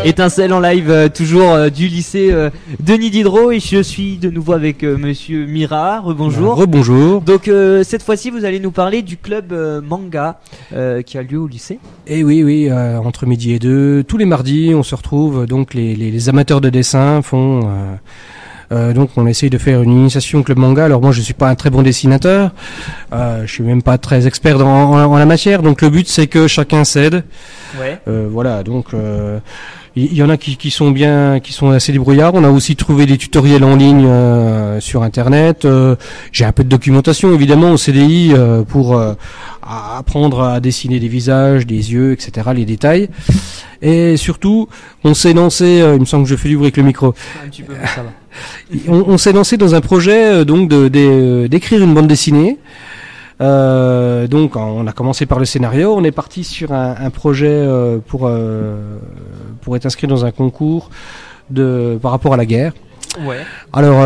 Étincelle en live, toujours du lycée Denis Diderot, et je suis de nouveau avec monsieur Mira. Rebonjour. Rebonjour. Donc cette fois-ci vous allez nous parler du club manga qui a lieu au lycée. Et oui, entre midi et 2, tous les mardis on se retrouve, donc les amateurs de dessin font... donc on essaye de faire une initiation club manga. Alors moi je suis pas un très bon dessinateur, je suis même pas très expert en la matière, donc le but c'est que chacun s'aide. Ouais. Voilà, donc il y en a qui sont bien, qui sont assez débrouillards. On a aussi trouvé des tutoriels en ligne sur internet. J'ai un peu de documentation évidemment au CDI pour apprendre à dessiner des visages, des yeux, etc., les détails. Et surtout, on s'est lancé, il me semble que je fais du bruit avec le micro. Un petit peu, mais ça va. On s'est lancé dans un projet donc d'écrire une bande dessinée. Donc on a commencé par le scénario, on est parti sur un projet pour être inscrit dans un concours par rapport à la guerre. Ouais. Alors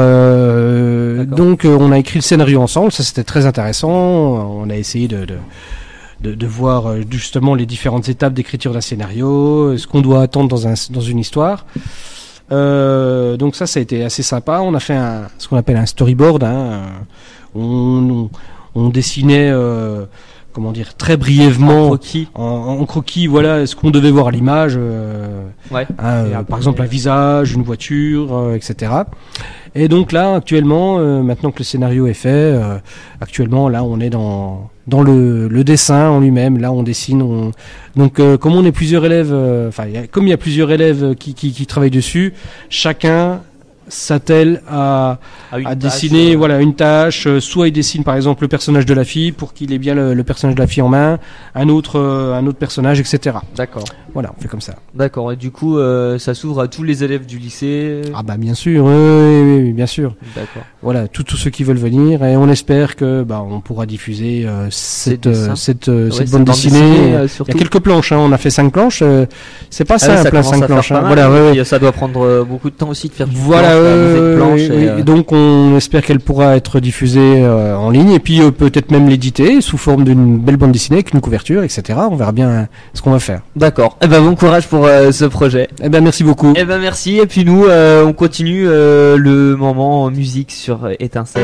donc on a écrit le scénario ensemble, ça c'était très intéressant. On a essayé de voir justement les différentes étapes d'écriture d'un scénario, ce qu'on doit attendre dans une histoire. Donc ça a été assez sympa. On a fait ce qu'on appelle un storyboard. On dessinait, comment dire, très brièvement en croquis, voilà ce qu'on devait voir à l'image. Par exemple un visage, une voiture, etc. Et donc là, actuellement, maintenant que le scénario est fait, actuellement là, on est dans le dessin en lui-même. Là, on dessine. Donc, comme on est plusieurs élèves, comme il y a plusieurs élèves qui travaillent dessus, chacun s'attelle à dessiner tâche, voilà une tâche, soit il dessine par exemple le personnage de la fille pour qu'il ait bien le personnage de la fille en main, un autre personnage, etc. D'accord. Voilà, on fait comme ça. D'accord, et du coup ça s'ouvre à tous les élèves du lycée. Ah bah bien sûr, oui, bien sûr. D'accord. Voilà, tous ceux qui veulent venir, et on espère que on pourra diffuser cette bande dessinée. Il y a quelques planches, on a fait 5 planches, c'est pas simple, 5 planches. Voilà, ça doit prendre beaucoup de temps aussi de faire du planche, et donc on espère qu'elle pourra être diffusée en ligne, et puis peut-être même l'éditer sous forme d'une belle bande dessinée avec une couverture, etc. On verra bien ce qu'on va faire. D'accord. Eh ben bon courage pour ce projet. Eh ben merci beaucoup. Eh ben merci. Et puis nous on continue le moment musique sur Étincelle.